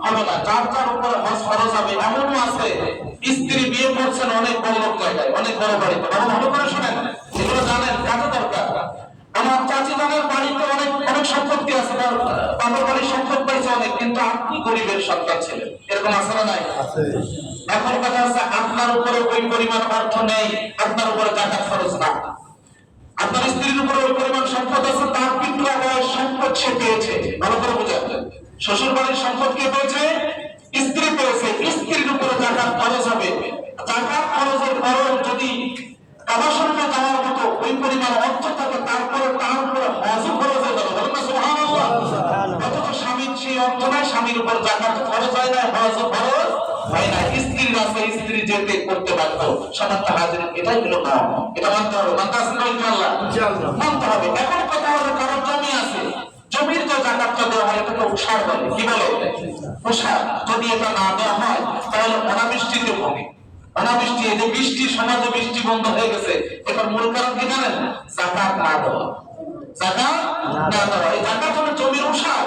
হবে না, যার যার উপরে হজ ফরজ হবে। এমনও আছে স্ত্রী বিয়ে করছেন অনেক বড় লোক জায়গায়, অনেক বড় বাড়িতে। বাবা ভালো করে শোনেন, এগুলো জানেন, কাজে দরকার। আমার চাচি জানের বাড়িতে অনেক অনেক সম্পত্তি আছে, বাবার বাড়ির সম্পদ পাইছে অনেক, কিন্তু আপনি গরিবের সন্তান ছিলেন, এরকম আছে না নাই? এখন কথা হচ্ছে আপনার উপরে ওই পরিমাণ অর্থ নেই, আপনার উপরে যাকাত ফরজ না। আপনার স্ত্রীর উপরে ওই পরিমাণ সম্পদ আছে, তার পিতৃ সম্পদ সে পেয়েছে, ভালো করে বুঝেন। শ্বশুর বাড়ির সম্পদ কে পেয়েছে? স্ত্রী পেয়েছে, স্ত্রীর উপরে যাকাত ফরজ হবে। যাকাত ফরজের পরেও যদি কাবা শরীফে যাওয়ার মতো ওই পরিমাণ অর্থ থাকে, তারপরে তার উপরে হজও ফরজ হয়ে যাবে, বলেন না সুবহানাল্লাহ। অথচ স্বামীর সেই অর্থ নাই, স্বামীর উপর যাকাত ফরজ হয় না, হজও ফরজ হয় না। স্ত্রীর রাস্তায় স্ত্রী যেতে করতে পারত, সমান্ত হাজির, এটাই হলো নাম। এটা মানতে হবে, মানতে আসেন না ইনশাআল্লাহ? মানতে হবে। এখন কথা হলো কারণ জমি আছে, জমির যে জাকাতটা দেওয়া হয় এটাকে উৎসাহ বলে। কি বলে? উৎসাহ। যদি এটা না দেওয়া হয় তাহলে অনাবৃষ্টিতে ভোগে। অনাবৃষ্টি, এই যে বৃষ্টি, সমাজে বৃষ্টি বন্ধ হয়ে গেছে, এটার মূল কারণ কি জানেন? জাকাত না দেওয়া। জাকাত না দেওয়া, এই জাকাত হলো জমির উৎসাহ।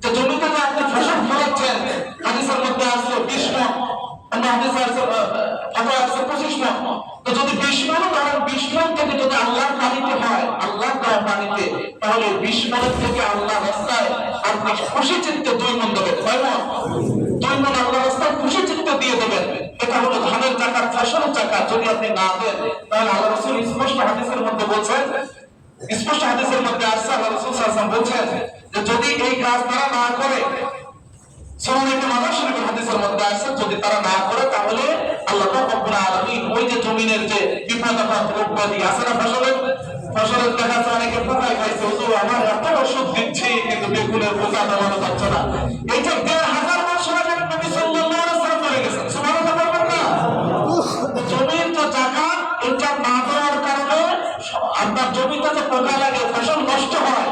যে জমিতে যে আপনি ফসল ফলাচ্ছেন, হাদিসের মধ্যে আছে 20 মণ, অন্য হাদিসে আছে ফতোয়া আছে 25 মণ। তো যদি 20 মণ ধরেন, 20 মণ থেকে যদি আল্লাহর পানিতে হয়, আল্লাহর দেওয়া পানিতে, তাহলে 20 মণের থেকে আল্লাহর রাস্তায় আপনি খুশি চিত্তে 2 মণ দেবেন। কয় মণ? 2 মণ আল্লাহর রাস্তায় খুশি চিত্তে দিয়ে দেবেন। এটা হলো ধানের জাকাত, ফসলের জাকাত। যদি আপনি না দেন তাহলে আল্লাহ রাসূল স্পষ্ট হাদিসের মধ্যে বলছেন, স্পষ্ট হাদিসের মধ্যে আসছে, আল্লাহ রাসূল সাল্লাল্লাহু আলাইহি ওয়াসাল্লাম বলছেন যে যদি এই কাজ তারা না করে, সুনান ইবনে মাজাহ শরীফের হাদিসের মধ্যে আসছে, যদি তারা না করে তাহলে আল্লাহ রাব্বুল আলামিন ওই যে জমিনের যে বিপদ আপদ রোগ ব্যাধি আছে না, ফসলের দেখা যাচ্ছে অনেকে পোকায় খাইছে, হুজুর আমার এত ওষুধ দিচ্ছি কিন্তু বেগুনের পোকা দমানো যাচ্ছে না। এই যে 1000 বছর আগে নবী সাল্লাল্লাহু আলাইহি ওয়াসাল্লাম বলে গেছেন, সুবহানাল্লাহ বলবেন না? জমির যে জাকাত, এটা না দেওয়ার কারণে আপনার জমিতে যে পোকা লাগে, ফসল নষ্ট হয়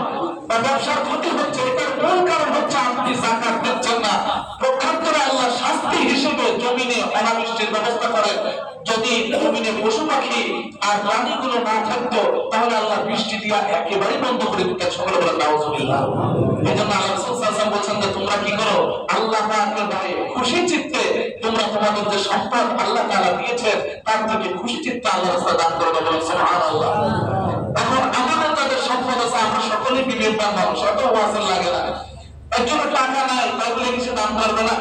বা ব্যবসার ক্ষতি হচ্ছে, এটার মূল কারণ হচ্ছে আপনি জাকাত দিচ্ছেন না। পক্ষান্তরে আল্লাহ শাস্তি হিসেবে জমিনে অনাবৃষ্টির ব্যবস্থা করেন। যদি জমিনে পশু পাখি আর প্রাণীগুলো না থাকতো তাহলে আল্লাহ বৃষ্টি দিয়া একেবারে বন্ধ করে দিতেন। সকলে বলেন নাউজুবিল্লাহ। এই জন্য আল্লাহ রাসূল সাল্লাল্লাহু আলাইহি ওয়াসাল্লাম বলছেন যে তোমরা কি করো, আল্লাহ পাকের ভয়ে খুশি চিত্তে তোমরা তোমাদের যে সম্পদ আল্লাহ তাআলা দিয়েছেন তার থেকে খুশি চিত্তে আল্লাহর রাস্তায় দান করবে, বলেন সুবহানাল্লাহ। এখন আমাদের যাদের সম্পদ আছে, আমরা সকলেই বিবেকবান মানুষ, এত ওয়াজের লাগে না। একজনের টাকা নাই, তাই বলে কিছু দান করবে না?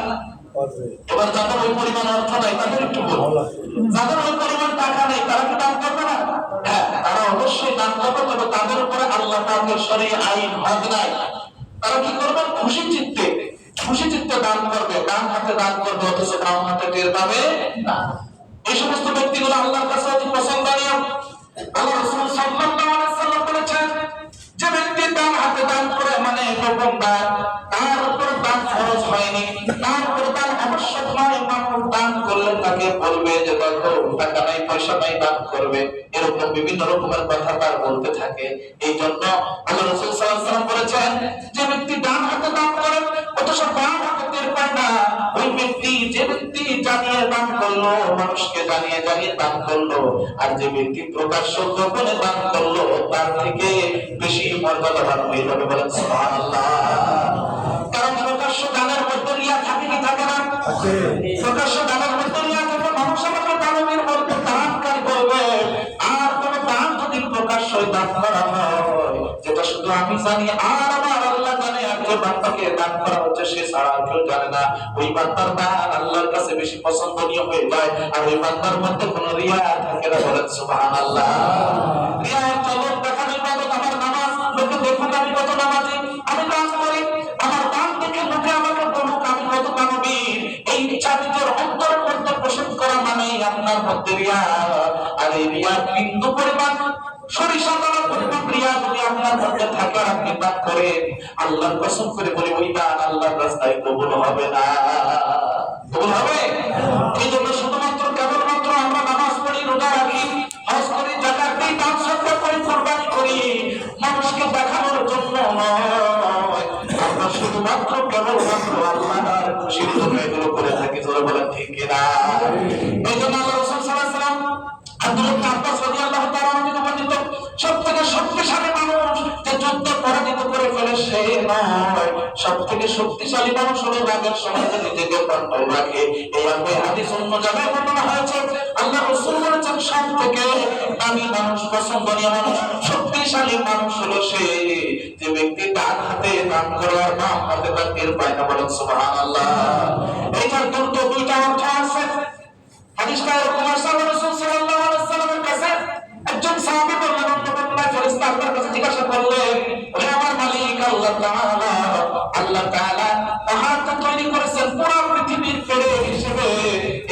এবার যাদের ওই পরিমাণ অর্থ নাই তাদের একটু বলবো, যাদের ওই পরিমাণ টাকা নেই তারা কি দান করবে না? হ্যাঁ, তারা অবশ্যই দান করবে, তবে তাদের উপরে আল্লাহ পাকের শরীয়ত আইন হক নাই। তারা কি করবে? খুশি চিত্তে, খুশি চিত্তে দান করবে, ডান হাতে দান করবে, অথচ বাম হাতে টের পাবে না। এই সমস্ত ব্যক্তিগুলো আল্লাহর কাছে অতি পছন্দনীয়। আল্লাহ রাসূল সাল্লাল্লাহু আলাইহি ওয়াসাল্লাম বলেছেন যে ব্যক্তি ডান হাতে দান করে, মানে গোপন দান, তার উপর দান ফরজ হয়নি, তার উপর দান আবশ্যক নয়। মানুষ দান করলে তাকে বলবে যে দেখো টাকা নাই, পয়সা নাই, দান করবে, এরকম বিভিন্ন রকমের কথা তার বলতে থাকে। এই জন্য আল্লাহ রাসূল সাল্লাল্লাহু আলাইহি ওয়াসাল্লাম বলেছেন যে ব্যক্তি ডান হাতে দান করে অথচ বাম হাতে টের পায় না, ওই ব্যক্তি, যে ব্যক্তি জানিয়ে দান করলো, মানুষকে জানিয়ে জানিয়ে দান করলো, আর যে ব্যক্তি প্রকাশ্য গোপনে দান করলো তার থেকে বেশি মর্যাদাবান হয়ে যাবে, বলেন সুবহানাল্লাহ। কারণ প্রকাশ্য দানের মধ্যে রিয়া থাকে কি থাকে না? প্রকাশ্য দানের মধ্যে রিয়া থাকে, মানুষ আমাকে দানের মধ্যে দানকার করবে। আর কোন দান যদি প্রকাশ্য দান করা হয়, যেটা শুধু আমি জানি আর আমার আল্লাহ জানে, আর যে বান্দাকে দান করা হচ্ছে সে ছাড়া কেউ জানে না, ওই বান্দার দান আল্লাহর কাছে বেশি পছন্দনীয় হয়ে যায়, আর ওই বান্দার মধ্যে কোনো রিয়া থাকে না, বলেন সুবহানাল্লাহ। রিয়া চলক দেখানো ইবাদত, আমার নামাজ, লোকে দেখুক আমি কত নামাজি, আমি দান করি, আমার দান দেখে লোকে আমাকে বলুক আমি কত মানবী, এই ইচ্ছা নিজের অন্তরের মধ্যে পোষণ করা মানে আপনার মধ্যে রিয়া। আর এই রিয়া বিন্দু পরিমাণ, সরিষা দানা পরিমাণ রিয়া যদি আপনার মধ্যে থাকে আর আপনি দান করেন, আল্লাহর কসম করে বলি ওই দান আল্লাহর রাস্তায় কবুল হবে না। কবুল হবে? এই জন্য শুধুমাত্র কেবলমাত্র আমরা নামাজ পড়ি, রোজা রাখি, হজ করি, যাকাত দিই, দান সদকা করি, কুরবানি করি, মানুষকে দেখানোর জন্য নয়। আমরা শুধুমাত্র কেবলমাত্র আল্লাহর খুশির জন্য এগুলো করে থাকি, জোরে বলেন ঠিক কিনা? এই জন্য আল্লাহ রাসূল সাল্লাল্লাহু আলাইহি ওয়াসাল্লাম আব্দুল্লাহ ইবনে আব্বাস রাদিয়াল্লাহু তাআলা আনহু বর্ণিত, সবথেকে শক্তিশালী মানুষ যে যুদ্ধ পরাজিত করে ফেলে সে নয়, সবথেকে শক্তিশালী শক্তিশালী মানুষ হলো রাগের সময় নিজেকে কন্ট্রোল রাখে। এই হাদিস অন্য জায়গায় বর্ণনা হয়েছে, আল্লাহ রাসূল বলেছেন সব থেকে দামি মানুষ, পছন্দনীয় মানুষ, শক্তিশালী মানুষ হলো সে যে ব্যক্তি ডান হাতে দান করে আর বাম হাতে তার টের পায় না। বলেন সুবহানাল্লাহ। এইটার দুইটা অর্থ আছে। হাদিসটা এরকম আছে, আল্লাহ রাসূল সাল্লাল্লাহু আলাইহি ওয়াসাল্লামের কাছে একজন সাহাবী বললেন, ফেরেশতা আল্লাহর কাছে জিজ্ঞাসা করলেন, হে আমার মালিক আল্লাহ তাআলা, আল্লাহ তাআলা পাহাড়টা তৈরি করেছেন পুরো পৃথিবীর ফেরে হিসেবে,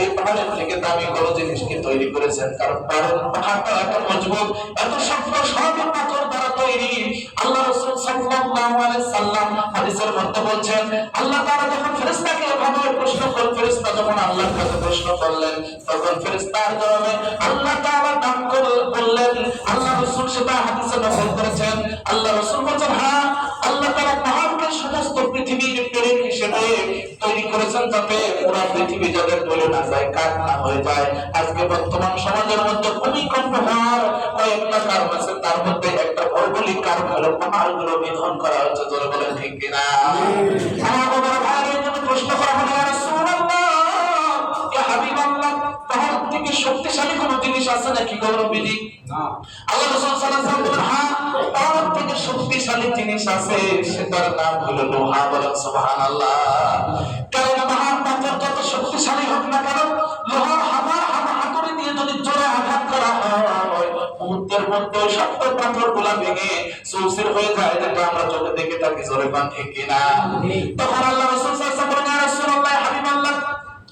এই পাহাড়ের থেকে দামি কোনো জিনিসকে তৈরি করেছেন, কারণ পাহাড়টা এত মজবুত, এত শক্ত, সব পাথর দ্বারা তৈরি। আল্লাহ রাসূল সাল্লাল্লাহু আলাইহি সাল্লাম হাদিসের মধ্যে বলছেন, আল্লাহ তাআলা যখন ফেরেশতাকে এভাবে প্রশ্ন করলেন, ফেরেশতা যখন আল্লাহর কাছে প্রশ্ন করলেন, তখন ফেরেশতার জবাবে আল্লাহ তাআলা দান করে বললেন, আল্লাহ রাসূল সেটা হাদিসে নকল করেছেন, আল্লাহ রাসূল বলেন, হ্যাঁ আল্লাহ তাআলা পাহাড়কে সমস্ত পৃথিবীর পেরেক হিসেবে তৈরি করেছেন, যাতে পুরো পৃথিবী যাদের দলে না যায়, কাজ না হয়ে যায়। আজকে বর্তমান সমাজের মধ্যে ভূমিকম্প হওয়ার কয়েকটা কারণ আছে, তার মধ্যে একটা ভৌগোলিক কারণ হলো পাহাড়গুলো নিধন করা হচ্ছে। জোরে বলেন ঠিক কিনা? আমার বাবার ভাইয়ের জন্য প্রশ্ন করা হলো, ইয়া রাসূলুল্লাহ, ইয়া হাবিবাল্লাহ, পাহাড় থেকে শক্তিশালী কোনো জিনিস আছে নাকি গো নবীজি? না। আল্লাহ রাসূল সাল্লাল্লাহু আলাইহি ওয়াসাল্লাম বলেন, হ্যাঁ পাহাড় থেকে শক্তিশালী জিনিস আছে, সেটার নাম হলো লোহা। বলেন সুবহানাল্লাহ। কারণ পাহাড় পাথর যত শক্তিশালী হোক না কেন, লোহার হাতুড়ি দিয়ে যদি জোরে আঘাত করা হয়, মুহূর্তের মধ্যে শক্ত পাথরগুলো ভেঙে চৌচির হয়ে যায়, যেটা আমরা চোখে দেখে থাকি। জোরে কোন ঠিক কিনা? তখন আল্লাহ রাসূল সাল্লাল্লাহু আলাইহি ওয়াসাল্লাম বলেন, ইয়া রাসূলুল্লাহ, হাবিবাল্লাহ,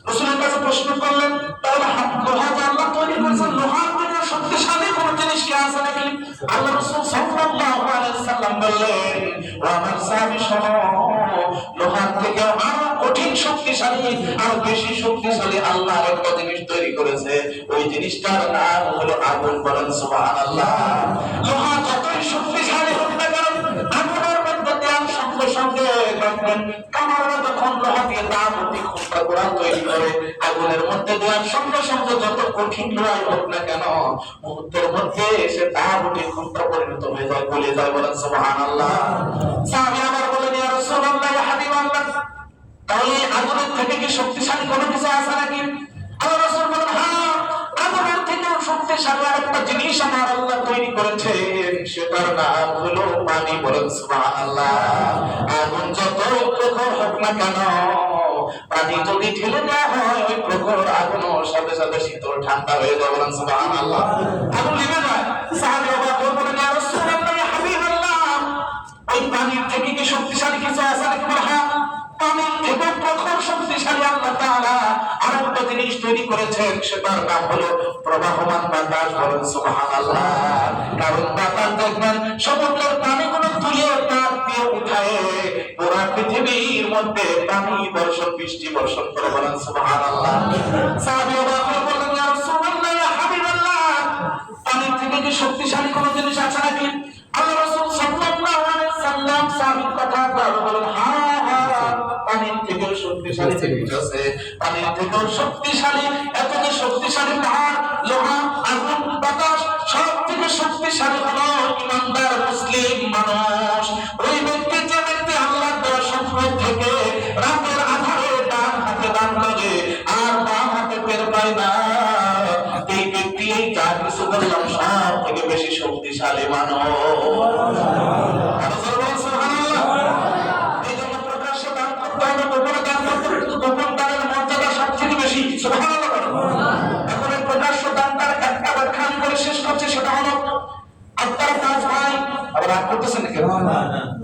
রাসূলের কাছে প্রশ্ন করলেন, তাহলে লোহা যে আল্লাহ তৈরি করেছেন, লোহার থেকে শক্তিশালী কোন জিনিস কি আছে নাকি? আল্লাহ রাসূল সাল্লাল্লাহু আলাইহি ওয়াসাল্লাম বললেন, ও আমার সাহাবী শোনো, লোহার থেকে আরো কঠিন শক্তিশালী, আরো বেশি শক্তিশালী আল্লাহ একটা জিনিস তৈরি করেছে, ওই জিনিসটার নাম হলো আগুন। বলেন সুবহানাল্লাহ। লোহা যতই শক্তিশালী হোক না কেন, আগুনের মধ্যে দেওয়ার সঙ্গে সঙ্গে দেখবেন কামাররা যখন লোহা দিয়ে তাগুতি খুঁটা কোরআন তৈরি করে, আগুনের মধ্যে দেওয়ার সঙ্গে সঙ্গে যত কঠিন লোহাই হোক না কেন, মুহূর্তের মধ্যে সে তাগুতি খুঁটা পরিণত হয়ে যায়, গলে যায়। বলেন সুবহানাল্লাহ। সাহাবী আমার বলেন, ইয়া রাসূলুল্লাহ, ইয়া হাবিবাল্লাহ, তাহলে আগুনের থেকে কি শক্তিশালী কোনো কিছু আছে নাকি? আল্লাহ রাসূল বলেন, হ্যাঁ আগুনের থেকে শক্তিশালী একটা জিনিস আমার আল্লাহ তৈরি করেছেন, সেটার নাম হলো পানি। বলেন সুবহানাল্লাহ। আগুন যত প্রখর হোক না কেন, পানি যদি ঢেলে দেওয়া হয়, ওই প্রখর আগুনও সাথে সাথে শীতল ঠান্ডা হয়ে যায়। বলেন সুবহানাল্লাহ। আগুন নিভে যায়। সাহাবী অবাক হয়ে বলেন, ইয়া রাসূলুল্লাহ, ইয়া হাবিবাল্লাহ, ওই পানির থেকে কি শক্তিশালী কিছু আছে নাকি? হ্যাঁ, পানির থেকে প্রখর শক্তিশালী আল্লাহ তাআলা আরেকটা জিনিস তৈরি করেছেন, সেটার নাম হলো প্রবাহমান বাতাস। বলেন সুবহানাল্লাহ। কারণ বাতাস দেখবেন সমুদ্রের পানিগুলো তুলে তাপ দিয়ে উঠায় পুরো পৃথিবীর মধ্যে পানি বর্ষণ, বৃষ্টি বর্ষণ করে। বলেন সুবহানাল্লাহ। সাহাবী অবাক হয়ে বললেন, ইয়া রাসূলুল্লাহ, ইয়া হাবিবাল্লাহ, পানির থেকে কি শক্তিশালী কোনো জিনিস আছে নাকি? আল্লাহ রাসূল সাল্লাল্লাহু আলাইহি ওয়াসাল্লাম সাহাবীর কথা বলেন, হ্যাঁ হ্যাঁ, পানির থেকেও শক্তিশালী জিনিস আছে, পানির থেকেও শক্তিশালী, এত যে শক্তিশালী পাহাড়, লোহা, আগুন, বাতাস, সব থেকে শক্তিশালী হলো ইমানদার মুসলিম মানুষ। ওই ব্যক্তি, যে ব্যক্তি আল্লাহর দেওয়া সম্পদ থেকে রাতের আধারে ডান হাতে দান করে আর বাম হাতে টের পায় না, এই ব্যক্তি এই চার কিছু বললাম সব থেকে বেশি শক্তিশালী মানুষ।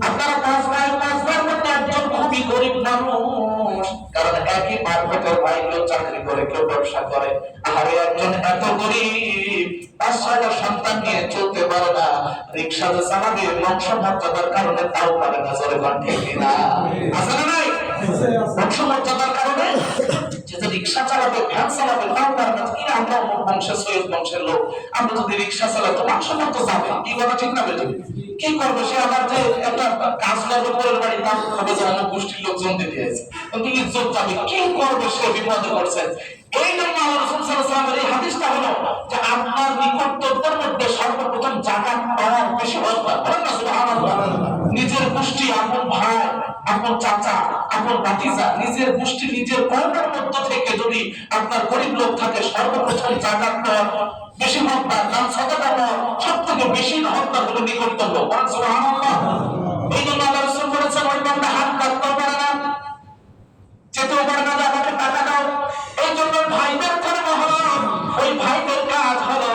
আপনারা পাঁচ ভাই, পাঁচ ভাইয়ের মধ্যে একজন খুবই গরিব মানুষ, কারণ একই মার্কেটের ভাই, কেউ চাকরি করে, কেউ ব্যবসা করে। আর একজন এত গরিব, 5-6টা সন্তান নিয়ে চলতে পারে না, রিক্সা যে চালাবে বংশ মর্যাদার কারণে তাও পারে না। জোরে কোন ঠিক কিনা? আছে না নাই? বংশ মর্যাদার কারণে যে রিক্সা চালাবে, ভ্যান চালাবে, তাও পারে না। কি আমরা বংশের, সৈয়দ বংশের লোক, আমরা যদি রিক্সা চালাই তো বংশ মর্যাদা যাবে। কি কথা ঠিক না বেঠিক? কি করবে সে? আবার যে একটা কাজ করবে, পরের বাড়ির নাম হবে যে অন্য গোষ্ঠীর লোকজন দিতে আছে, কিন্তু ইজ্জত যাবে। কি করবে সে? বিপদে পড়ছেন। এই জন্য আল্লাহ রাসূল সাল্লাল্লাহু আলাইহি ওয়াসাল্লামের এই হাদিসটা হলো যে আপনার নিকটত্বের মধ্যে সর্বপ্রথম জাকাত পাওয়ার বেশি দরকার। বলেন না সুবহানাল্লাহ। নিজের গোষ্ঠী, আপন ভাই, আপন চাচা, আপন ভাতিজা, নিজের গোষ্ঠী, নিজের কওমের মধ্য থেকে যদি আপনার গরিব লোক থাকে, সর্বপ্রথম জাকাত দেওয়া, বেশি হত্যা, দান সাদাকা দেওয়া, সবথেকে বেশি হত্যা হলো নিকটতম। সুবহানাল্লাহ। এই জন্য আল্লাহ রাসূল বলেছেন, ওই বান্দা হাত কাটতেও পারে না, যেতেও পারে না, আমাকে টাকা দাও। এই জন্য ভাইদের ধর্ম হলো, ওই ভাইদের কাজ হলো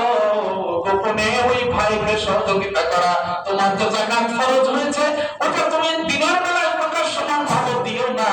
গোপনে ওই ভাইকে সহযোগিতা করা। তোমার তো জাকাত ফরজ হয়েছে, ওটা তুমি দিনের বেলায় প্রকাশ্যমান ভাবে দিও না,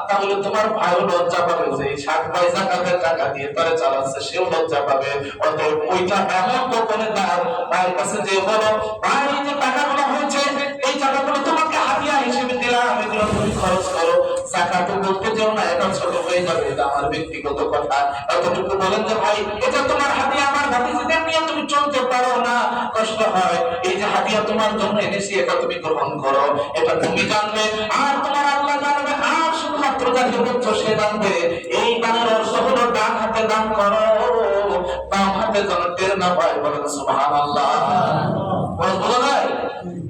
তাহলে তোমার ভাইও লজ্জা পাবে যে সাত ভাই জাকাতের টাকা দিয়ে তারে চালাচ্ছে, সেও লজ্জা পাবে। অতএব ওইটা এমন গোপনে তার ভাইয়ের কাছে যে বলো, ভাই যে টাকাগুলো হয়েছে, এই টাকাগুলো তোমাকে হাদিয়া হিসেবে দিলাম, এগুলো তুমি খরচ করো। জাকাত বলতে যেও না, এটা ছোট হয়ে যাবে, এটা আমার ব্যক্তিগত কথা। এতটুকু বলেন যে ভাই এটা তোমার হাদিয়া, আমার ভাতিজিদের নিয়ে তুমি চলতে পারো না, কষ্ট হয়, এই যে হাদিয়া তোমার জন্য এনেছি, এটা তুমি গ্রহণ করো, এটা তুমি জানবে আর তোমার আল্লাহ জানবে, আর শুধুমাত্র যাকে বলছো সে জানবে। এই দানের অর্থ হলো ডান হাতে দান করো, বাম হাতে যেন টের না পায়। বলেন সুবহানাল্লাহ। বোঝা যায়?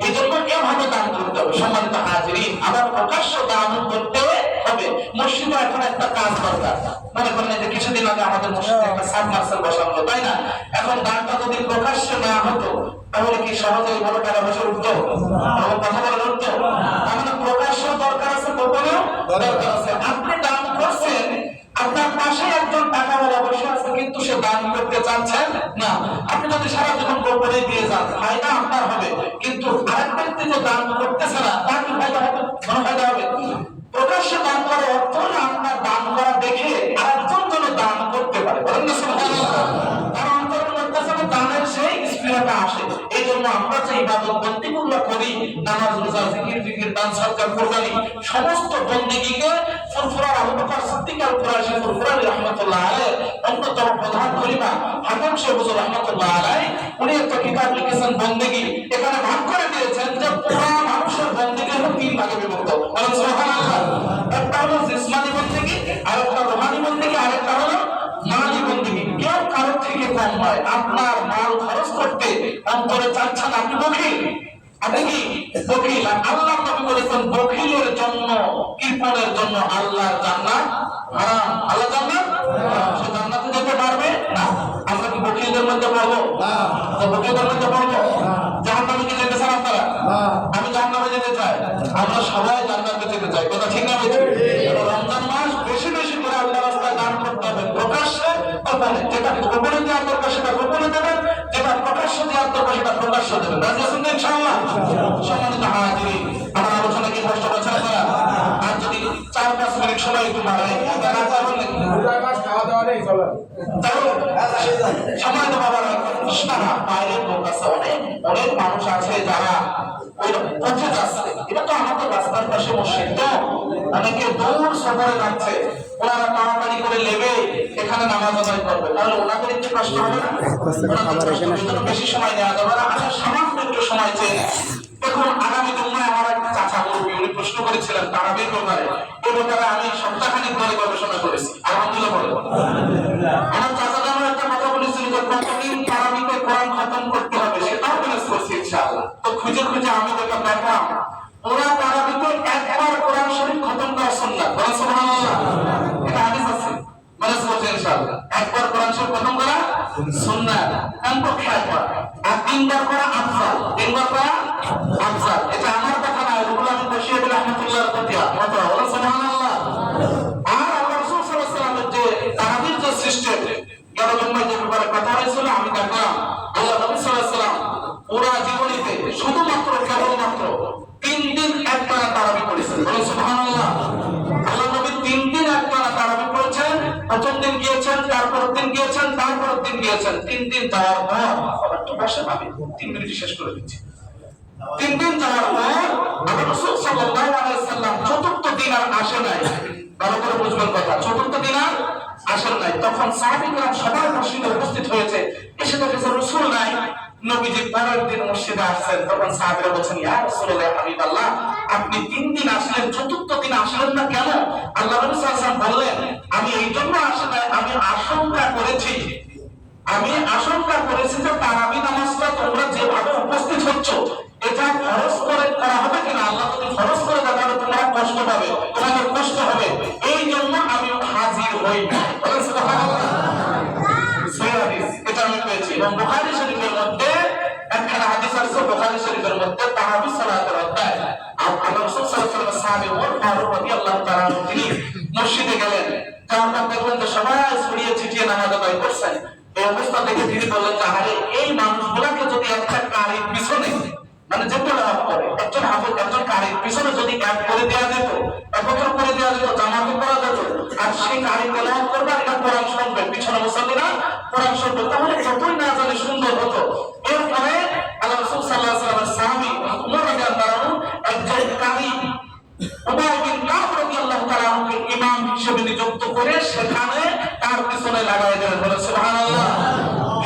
এই জন্য এভাবে দান করতে হবে। সম্মানিত হাজিরিন, আবার প্রকাশ্য দান করতে হবে। মসজিদে এখন একটা কাজ দরকার। মনে করেন যে কিছুদিন আগে আমাদের মসজিদে একটা সাবমার্সেল বসানো হলো, তাই না? এখন দানটা যদি প্রকাশ্যে না হতো, তাহলে কি সহজেই বড় টাকা পয়সা উঠতো? কথা বলে উঠতো? আমাদের প্রকাশ্য দরকার আছে, গোপনেও দরকার আছে। আপনি দান করছেন, আপনার পাশে একজন টাকাওয়ালা বসে আছে, কিন্তু সে দান করতে চাচ্ছেন না। আপনি যদি সারা জীবন গোপনে দিয়ে যান, ফায়দা আপনার হবে, কিন্তু আরেক ব্যক্তি যে দান করতেছে না, তার কি ফায়দা হবে? কোনো ফায়দা হবে? প্রকাশ্যে দান করার অর্থ হলো আপনার দান করা দেখে আরেকজন যেন দান করতে পারে। বলেন না সুবহানাল্লাহ। তার অন্তরের মধ্যে যেন দানের সেই স্পৃহাটা আসে। এই জন্য আমরা যে ইবাদত বন্দেগিগুলো করি, নামাজ, রোজা, জিকির, ফিকির, দান, সদকা, কুরবানি, সমস্ত বন্দেগিকে ফুরফুরা আবু বকর সিদ্দিক আল কুরাইশি ফুরফুরানি রাহমাতুল্লাহ আলাইহি অন্যতম প্রধান খলিফা হাকিম সাহেব হুজুর রাহমাতুল্লাহ আলাইহি, উনি একটা কিতাব লিখেছেন বন্দেগি। এখানে ভাগ করে দিয়েছেন যে পুরো মানুষের বন্দেগি হলো তিন ভাগে বিভক্ত। বলেন সুবহানাল্লাহ। একটা হলো জিসমানি বন্দেগি, আরেকটা রূহানি বন্দেগি, আরেকটা হলো মালি বন্দেগি। কেউ কারো থেকে কম নয়। আপনার মাল খরচ করতে অন্তরে চাচ্ছেন, আপনি বখিল, আপনি কি বখিল? আল্লাহ নবী বলেছেন বখিলের জন্য, কৃপণের জন্য আল্লাহ জান্নাত হারাম। আল্লাহ জান্নাত, সে জান্নাতে যেতে পারবে না। আমরা কি বখিলদের মধ্যে পড়বো? বখিলদের মধ্যে পড়বো? জাহান্নামে কি যেতে চান আপনারা? আমি জাহান্নামে যেতে চাই। আমরা সবাই জান্নাতে যেতে চাই। কথা ঠিক না? রমজান মাস বেশি বেশি করে আল্লাহ রাস্তায় দান করতে হবে, প্রকাশ্যে গোপনে। যেটা গোপনে দেওয়ার দরকার সেটা গোপনে দেবেন, যেটা প্রকাশ্যে দেওয়ার দরকার সেটা প্রকাশ্যে দেবেন। রাজি আছেন তো ইনশাআল্লাহ? সম্মানিত হাজিরিন, আমার আলোচনা কি কষ্ট হচ্ছে আপনারা? আর যদি 4-5 মিনিট সময় একটু বাড়াই, তাহলে চাবেন নাকি? খাওয়া দাওয়া নেই, চলো। সম্মানিত বাবারা, কৃষ্ণারা বাইরের লোক আছে, অনেক অনেক মানুষ আছে যারা ওই পথে যাচ্ছে। এটা তো আমাদের রাস্তার পাশে মসজিদ, তো অনেকে দূর সফরে যাচ্ছে, ওনারা তাড়াতাড়ি করে নেবে এখানে নামাজ আদায় করবে, তাহলে ওনাদের একটু কষ্ট হবে না? বেশি সময় নেওয়া যাবে না, আচ্ছা সামান্য একটু সময় চেয়ে। দেখুন, আগামী জুম্মায় আমার এক চাচা বলবি, উনি প্রশ্ন করেছিলেন তারাবির ব্যাপারে। এই ব্যাপারে আমি সপ্তাহখানিক ধরে গবেষণা করেছি, আলহামদুলিল্লাহ বলে। আমার চাচা আমার একটা কথা বলেছিল যে কতদিন তারাবিতে কোরআন খতম করতে হবে, সেটাও ম্যানেজ করছি ইনশাআল্লাহ। তো খুঁজে খুঁজে আমি যেটা দেখলাম, ওরা তারাবিতে একবার কোরআন শরীফ খতম করা সুন্নাত। বলেন সুবহানাল্লাহ। এটা হাদিস আছে, ম্যানেজ করছি ইনশাআল্লাহ। একবার কোরআন শরীফ খতম করা সুন্নাত, কমপক্ষে একবার। আর 3 বার করা আফজাল, 3 বার করা আফজাল। এটা আমার কথা না, এগুলো আমি বসিয়ে দিলাম রাহমাতুল্লাহর কথা। বলেন সুবহানাল্লাহ। আর আল্লাহ রাসূল সাল্লাল্লাহু আলাইহি ওয়াসাল্লামের যে তারাবির যে সিস্টেম, গেল জুম্মায় যে ব্যাপারে কথা হয়েছিল, আমি দেখলাম আল্লাহ নবী সাল্লাল্লাহু আলাইহি ওয়াসাল্লাম পুরা জীবনীতে শুধুমাত্র কেবলমাত্র 3 দিন একটানা তারাবি করেছেন। বলেন সুবহানাল্লাহ। আল্লাহ নবী 3 দিন একটানা তারাবি করেছেন। প্রথম দিন গিয়েছেন, তারপরের দিন গিয়েছেন, তারপরের দিন গিয়েছেন। 3 দিন যাওয়ার পর একটু বসে ভাবি, 3 মিনিট শেষ করে দিচ্ছি। 3 দিন যাওয়ার পর আল্লাহ রাসূল সাল্লাল্লাহু আলাইহি ওয়াসাল্লাম চতুর্থ দিন আর আসে নাই। ভালো করে বুঝবেন কথা, চতুর্থ দিন আর আসেন নাই। তখন সাহাবীরা সবাই মসজিদে উপস্থিত হয়েছে, এসে দেখেছে রাসূল নাই। নবীজি পরের দিন মসজিদে আসছেন, তখন সাহাবীরা বলছেন, ইয়া রাসূলুল্লাহ হাবিবাল্লাহ, আপনি 3 দিন আসলেন, চতুর্থ দিন আসলেন না কেন? আল্লাহ নবী সাল্লাল্লাহু আলাইহি ওয়াসাল্লাম বললেন, আমি এই জন্য আসি নাই, আমি আশঙ্কা করেছি আমি আশঙ্কা করেছি যে তারাবি নামাজটা তোমরা যেভাবে উপস্থিত হচ্ছ এটা ফরজ করে করা হবে কিনা, আল্লাহ যদি ফরজ করে দেয় তাহলে তোমরা কষ্ট পাবে, তোমাদের কষ্ট হবে, এই জন্য আমি হাজির হই না। এটা আমি পেয়েছি। এবং বুখারী শরীফের মধ্যে একখানা হাদিস আছে, বুখারী শরীফের মধ্যে তাহাবী সালাতের অধ্যায়। আল্লাহ রাসূল সাল্লাল্লাহু আলাইহি ওয়াসাল্লাম সাহাবী ওমর ফারুক রাদিয়াল্লাহু তাআলা আনহু তিনি মসজিদে গেলেন, যাওয়ার পর দেখলেন যে সবাই ছড়িয়ে ছিটিয়ে নামাজ আদায় করছেন। এই অবস্থা দেখে তিনি বললেন, তাহলে এই মানুষগুলাকে যদি একটা কারির পিছনে, মানে যেটা লাভ করে একজন হাফেজ একজন কারির পিছনে যদি অ্যাড করে দেওয়া যেত, একত্র করে দেওয়া যেত, জামাতে করা যেত, আর সেই কারি তেলাওয়াত করবে আর এটা কোরআন শুনবে, পিছনে মুসাল্লিরা কোরআন শুনবে, তাহলে যতই না জানি সুন্দর হতো। এরপরে আল্লাহ রাসূল সাল্লাল্লাহু আলাইহি ওয়াসাল্লামের সাহাবী ওমর রাদিয়াল্লাহু আনহু একজন কারি উবাই বিন কাব রাদিয়াল্লাহু তাআলা আনহুকে ইমাম হিসেবে নিযুক্ত করে সেখানে তার পিছনে লাগায় দিলেন। বলে সুবহানাল্লাহ।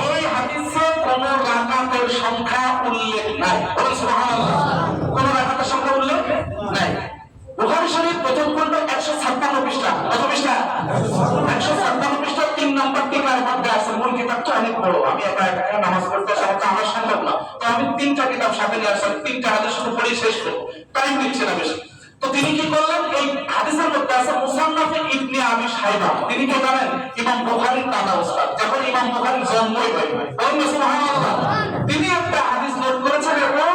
এই হাদিসে কোন রাকাতের সংখ্যা উল্লেখ নাই। বলে সুবহানাল্লাহ। কোন রাকাতের সংখ্যা উল্লেখ নাই। বুখারী শরীফ প্রথম খণ্ড 156 পৃষ্ঠা, কত পৃষ্ঠা? 156 পৃষ্ঠা 3 নম্বর টিকার মধ্যে আছে। মূল কিতাবটা অনেক বড়, আমি একা একা নামাজ পড়তে সাথে আমার সম্ভব না, তো আমি 3টা কিতাব সাথে নিয়ে আসলাম, 3টা হাদিস শুধু পড়ে শেষ করব, টাইম নিচ্ছে না বেশি। তো তিনি কি করলেন, এই হাদিসের মধ্যে আছে মুসান্নাফে ইবনে আবি শাইবা, তিনি কে জানেন? ইমাম বুখারীর দাদা উস্তাদ, যখন ইমাম বুখারীর জন্মই হয়। বলুন সুবহানাল্লাহ। তিনি একটা হাদিস নোট করেছেন এবং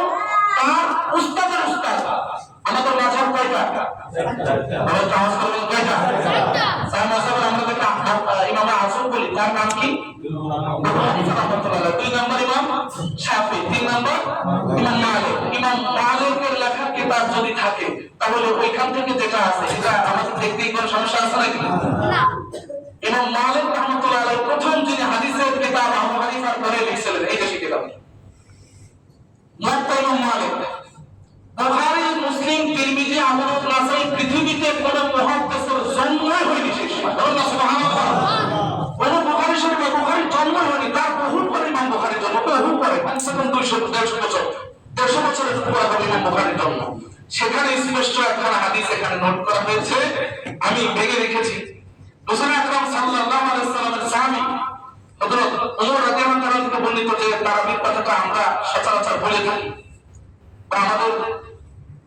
তার উস্তাদের উস্তাদ, আমাদের মাযহাব কয়টা? আমরা কাজ করব কয়টা? চার মাযহাব আমরা যেটা ইমাম আযম বলি, তার নাম কি? আবু হানিফা রাহমাতুল্লাহ। 2 নম্বর ইমাম শাফি, 3 নম্বর ইমাম মালিক। ইমাম মালিকের লেখা কিতাব যদি থাকে তাহলে ওইখান থেকে যেটা আছে এটা আমাদের দেখতে কোনো সমস্যা আছে নাকি? না। ইমাম মালিক রাহমাতুল্লাহ আলাইহি প্রথম যিনি হাদিসের কিতাব আবু হানিফার পরে লিখছিলেন, এই যে কিতাব মুওয়াত্তা ইমাম মালিক। বুখারী, মুসলিম, তিরমিজি, আবু দাউদ, নাসাই পৃথিবীতে কোন মুহাদ্দিসের জন্মই হয়নি শেষ সময়। বলুন সুবহানাল্লাহ। কোন বুখারী শরীফ বুখারীর জন্ম হয়নি, তার বহু পরে ইমাম বুখারীর জন্ম, বহু পরে, কমসে কম 200-150 বছর, 150 বছরের উপরে হবে ইমাম বুখারীর জন্ম। সেখানে স্পষ্ট একখানা হাদিস এখানে নোট করা হয়েছে, আমি ভেঙে রেখেছি। রাসূল আকরাম সাল্লাল্লাহু আলাইহি ওয়াসাল্লামের সাহাবী হযরত ওমর রাদিয়াল্লাহু তাআলা থেকে বর্ণিত যে তারাবির কথাটা আমরা সচরাচর বলে থাকি, আমাদের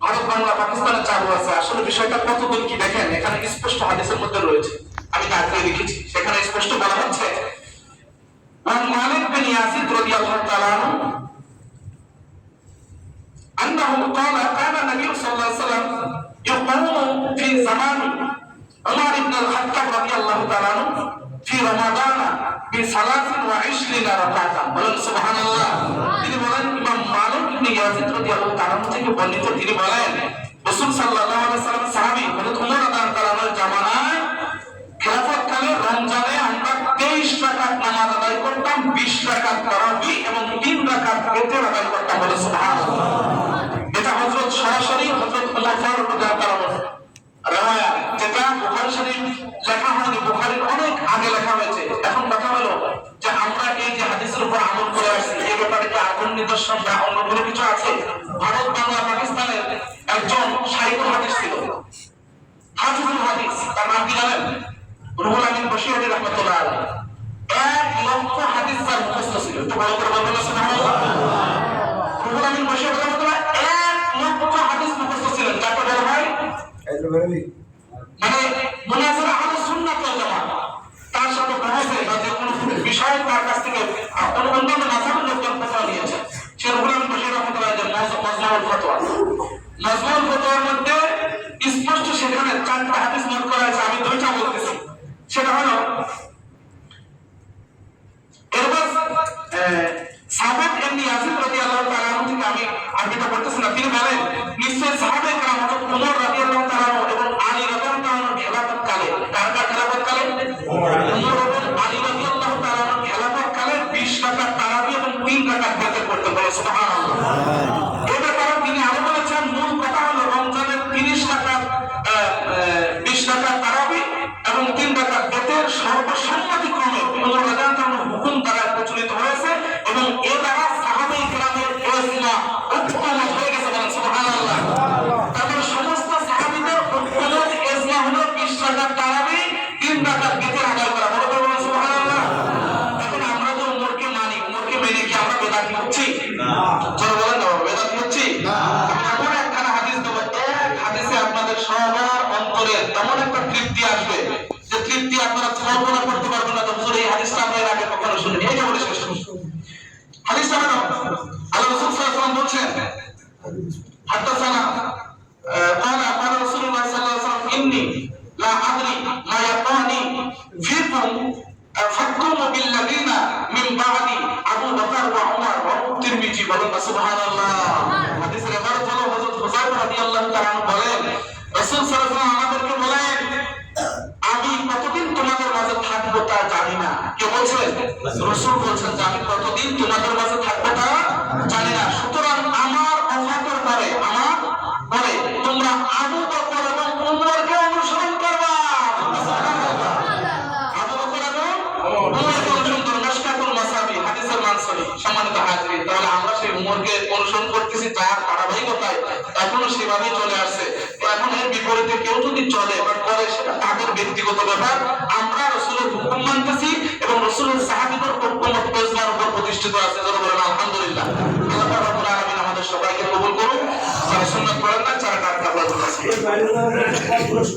ভারত, বাংলা, পাকিস্তানে চালু আছে। আসলে বিষয়টা কতদূর কি দেখেন, এখানে স্পষ্ট হাদিসের মধ্যে রয়েছে, আমি তাকে লিখেছি, সেখানে স্পষ্ট বলা হচ্ছে মান মালিক বিন ইয়াসিদ রাদিয়াল্লাহু তাআলা আনহু ক্বালা কানা নবী সাল্লাল্লাহু আলাইহি ওয়াসাল্লাম ইয়াকুমু ফি জামানি উমর ইবনে আল-খাত্তাব রাদিয়াল্লাহু তাআলা ফি রমাদান বি 23 রাকাতান। বলেন সুবহানাল্লাহ। তিনি বলেন, ইমাম মালিক ইবনে ইয়াসিদ রাদিয়াল্লাহু তাআলা থেকে বর্ণিত, তিনি বলেন রাসূল সাল্লাল্লাহু আলাইহি ওয়াসাল্লাম সাহাবী হযরত ওমর রাদিয়াল্লাহু তাআলার জামানায় খেলাফত কালে রমজানে আমরা 23 রাকাত নামাজ আদায় করতাম, 20 রাকাত তারাবি এবং 3 রাকাত ওতর আদায় করতাম। বলেন সুবহানাল্লাহ। এটা হযরত সরাসরি হযরত ওমর ফারুক রাদিয়াল্লাহু তাআলা রাওয়ায়া, যেটা বুখারী শরীফ লেখা হয়নি, বুখারীর অনেক আগে লেখা হয়েছে। এখন কথা হলো যে আমরা এই যে হাদিসের উপর আমল করে আসছি, এই ব্যাপারে কি আগুন নিদর্শন বা অন্য কোনো কিছু আছে? ভারত, বাংলা, পাকিস্তানের একজন শাইখুল হাদিস ছিল, হাফিজুল হাদিস, তার নাম কি জানেন? রুহুল আমিন বশিরী রাহমাতুল্লাহ আলাইহি। 1 লক্ষ হাদিস তার মুখস্থ ছিল। একটু ভালো করে বলবেন সুবহানাল্লাহ। রুহুল আমিন বশিরী রাহমাতুল্লাহ 1 লক্ষ হাদিস মুখস্থ ছিলেন। যাকে বলা হয় মানে মুনাজারা আহলে সুন্নাত ওয়াল জামাত। তার সাথে বহসে বা যে কোনো বিষয় তার কাছ থেকে অন্যান্য মাযহাবের লোকজন ফতোয়া নিয়েছে। সে রুহুল আমিন বশিরী রাহমাতুল্লাহ যে মাজমুউল ফতোয়া, মাজমুউল ফতোয়ার মধ্যে স্পষ্ট সেখানে 4টা হাদিস নোট করা আছে, আমি 2টা বলতেছি। সেটা হলো এরপর সাহাবাত ইবনে ইয়াসিদ রাদিয়াল্লাহু তাআলা আনহু থেকে, আমি আরবিটা পড়তেছি না, তিনি বলেন নিশ্চয় সাহাবায়ে কেরাম হযরত ওমর রাদিয়াল্লাহু তাআলা এবং আলী রাদিয়াল্লাহু তাআলার খেলাফত কালে, কার খেলাফত কালে? ওমর এবং আলী রাদিয়াল্লাহু তাআলার খেলাফত কালে 20 রাকাত তারাবি এবং 3 রাকাত ওতর করতে। বলে সুবহানাল্লাহ। এই ব্যাপারে তিনি আরো বলেছেন, মূল কথা হলো রমজানের 30 রাকাত 20 রাকাত তারাবি এবং 3 রাকাত ওতর সর্বসম্মতিক্রমে ওমর রাদিয়াল্লাহু তাআলার হুকুম দ্বারা প্রচলিত হয়েছে এবং এর দ্বারা সাহাবায়ে কেরামের ইজমা উত্তম হয়ে গেছে। বলেন সুবহানাল্লাহ। তারপর সমস্ত সাহাবীদের উত্তমের ইজমা হলো 20 রাকাত তারাবি, 3 রাকাত ওতর আদায় করা। বলেন সুবহানাল্লাহ। এখন আমরা যে লা আদরি মা ইয়াতানি ফিকুম ফাকুমু বিল্লাযিনা মিন বাদি আবু বকর ওয়া উমর ওয়া তিরমিজি বলেন সুবহানাল্লাহ। হাদিসের ইবারত হলো হযরত হুযায়ফা রাদিয়াল্লাহু তাআলা বলেন রাসূল সাল্লাল্লাহু আলাইহি ওয়াসাল্লাম আমাদেরকে বলেন আমি কতদিন তোমাদের মাঝে থাকবো তা জানি না। কে বলছেন? রাসূল বলছেন যে আমি কতদিন তোমাদের মাঝে থাকবো তা জানি না। সুতরাং আমার ওফাতের পরে তোমরা আবু বকর এবং উমরকে অনুসরণ করবা। আবু বকর এবং উমরকে অনুসরণ করো। মিশকাতুল মাসাবি হাদিসের মানসুরি। সম্মানিত হাজিরিন, তাহলে আমরা সেই উমরকে অনুসরণ করতেছি তার ধারাবাহিকতায় এখনো সেভাবেই চলে আসছে। এখন এর বিপরীতে কেউ যদি চলে বা করে সেটা তাদের ব্যক্তিগত ব্যাপার। আমরা রাসূলের হুকুম মানতেছি এবং রাসূলের সাহাবীদের হুকুমত পেশার উপর প্রতিষ্ঠিত আছে। যারা বলেন আলহামদুলিল্লাহ। আল্লাহ রাব্বুল আলামিন আমাদের সবাইকে কবুল করুন। যারা সুন্নাত পড়েন না, যারা কাজ করেন।